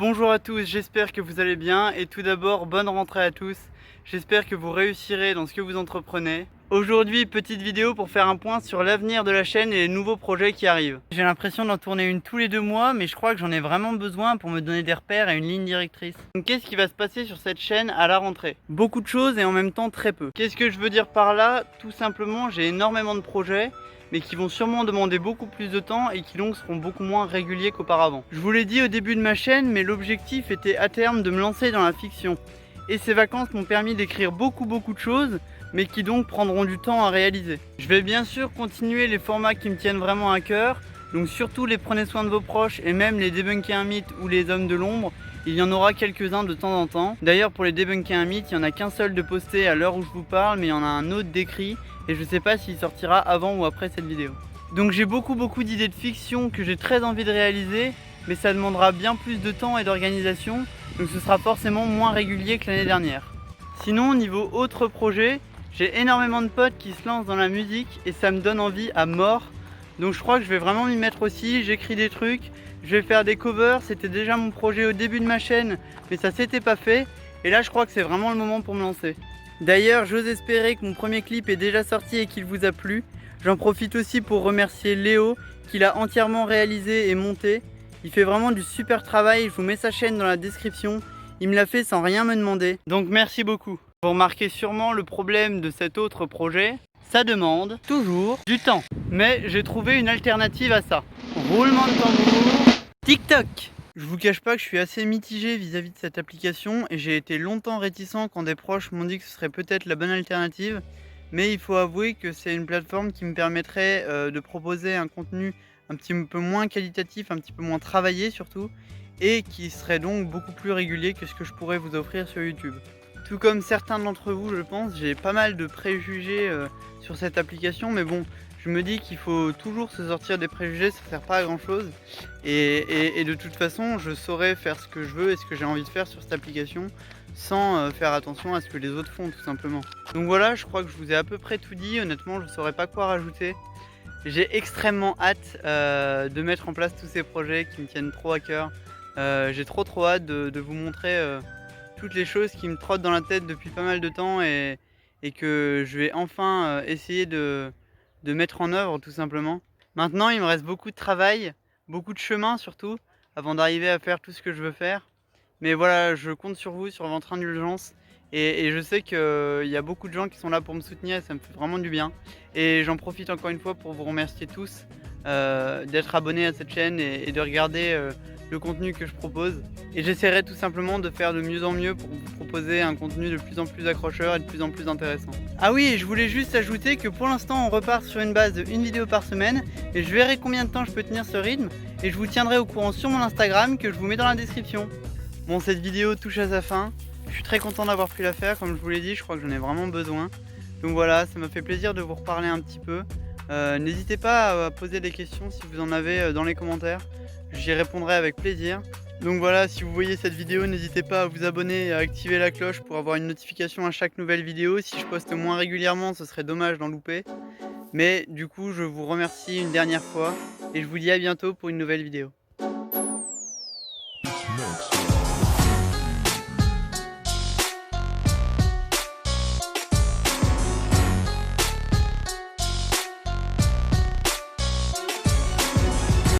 Bonjour à tous, j'espère que vous allez bien et tout d'abord bonne rentrée à tous. J'espère que vous réussirez dans ce que vous entreprenez. Aujourd'hui, petite vidéo pour faire un point sur l'avenir de la chaîne et les nouveaux projets qui arrivent. J'ai l'impression d'en tourner une tous les 2 mois, mais je crois que j'en ai vraiment besoin pour me donner des repères et une ligne directrice. Donc qu'est-ce qui va se passer sur cette chaîne à la rentrée? Beaucoup de choses et en même temps très peu. Qu'est-ce que je veux dire par là? Tout simplement, j'ai énormément de projets, mais qui vont sûrement demander beaucoup plus de temps et qui donc seront beaucoup moins réguliers qu'auparavant. Je vous l'ai dit au début de ma chaîne, mais l'objectif était à terme de me lancer dans la fiction. Et ces vacances m'ont permis d'écrire beaucoup de choses, mais qui donc prendront du temps à réaliser. Je vais bien sûr continuer les formats qui me tiennent vraiment à cœur, donc surtout les prenez soin de vos proches et même les débunker un mythe ou les hommes de l'ombre, il y en aura quelques-uns de temps en temps. D'ailleurs pour les débunker un mythe, il n'y en a qu'un seul de posté à l'heure où je vous parle, mais il y en a un autre d'écrit et je ne sais pas s'il sortira avant ou après cette vidéo. Donc j'ai beaucoup d'idées de fiction que j'ai très envie de réaliser, mais ça demandera bien plus de temps et d'organisation, donc ce sera forcément moins régulier que l'année dernière. Sinon niveau autres projets, j'ai énormément de potes qui se lancent dans la musique et ça me donne envie à mort. Donc je crois que je vais vraiment m'y mettre aussi, j'écris des trucs, je vais faire des covers, c'était déjà mon projet au début de ma chaîne, mais ça s'était pas fait. Et là je crois que c'est vraiment le moment pour me lancer. D'ailleurs j'ose espérer que mon premier clip est déjà sorti et qu'il vous a plu. J'en profite aussi pour remercier Léo qui l'a entièrement réalisé et monté. Il fait vraiment du super travail, je vous mets sa chaîne dans la description. Il me l'a fait sans rien me demander, donc merci beaucoup. Vous remarquez sûrement le problème de cet autre projet, ça demande toujours du temps. Mais j'ai trouvé une alternative à ça. Roulement de tambour, TikTok. Je vous cache pas que je suis assez mitigé vis-à-vis de cette application et j'ai été longtemps réticent quand des proches m'ont dit que ce serait peut-être la bonne alternative. Mais il faut avouer que c'est une plateforme qui me permettrait de proposer un contenu un petit peu moins qualitatif, un petit peu moins travaillé surtout, et qui serait donc beaucoup plus régulier que ce que je pourrais vous offrir sur YouTube. Tout comme certains d'entre vous, je pense, j'ai pas mal de préjugés sur cette application, mais bon, je me dis qu'il faut toujours se sortir des préjugés, ça sert pas à grand chose. Et de toute façon, je saurais faire ce que je veux et ce que j'ai envie de faire sur cette application sans faire attention à ce que les autres font, tout simplement. Donc voilà, je crois que je vous ai à peu près tout dit. Honnêtement, je ne saurais pas quoi rajouter. J'ai extrêmement hâte de mettre en place tous ces projets qui me tiennent trop à cœur. J'ai trop hâte de vous montrer toutes les choses qui me trottent dans la tête depuis pas mal de temps et que je vais enfin essayer de mettre en œuvre tout simplement. Maintenant, il me reste beaucoup de travail, beaucoup de chemin surtout, avant d'arriver à faire tout ce que je veux faire. Mais voilà, je compte sur vous, sur votre indulgence et je sais qu'il y a beaucoup de gens qui sont là pour me soutenir et ça me fait vraiment du bien. Et j'en profite encore une fois pour vous remercier tous d'être abonnés à cette chaîne et de regarder le contenu que je propose. Et j'essaierai tout simplement de faire de mieux en mieux pour vous proposer un contenu de plus en plus accrocheur et de plus en plus intéressant. Ah oui, et je voulais juste ajouter que pour l'instant on repart sur une base de 1 vidéo par semaine et je verrai combien de temps je peux tenir ce rythme et je vous tiendrai au courant sur mon Instagram que je vous mets dans la description. Bon, cette vidéo touche à sa fin, je suis très content d'avoir pu la faire, comme je vous l'ai dit, je crois que j'en ai vraiment besoin. Donc voilà, ça m'a fait plaisir de vous reparler un petit peu. N'hésitez pas à poser des questions si vous en avez dans les commentaires, j'y répondrai avec plaisir. Donc voilà, si vous voyez cette vidéo, n'hésitez pas à vous abonner et à activer la cloche pour avoir une notification à chaque nouvelle vidéo. Si je poste moins régulièrement, ce serait dommage d'en louper. Mais du coup, je vous remercie une dernière fois et je vous dis à bientôt pour une nouvelle vidéo. Mix.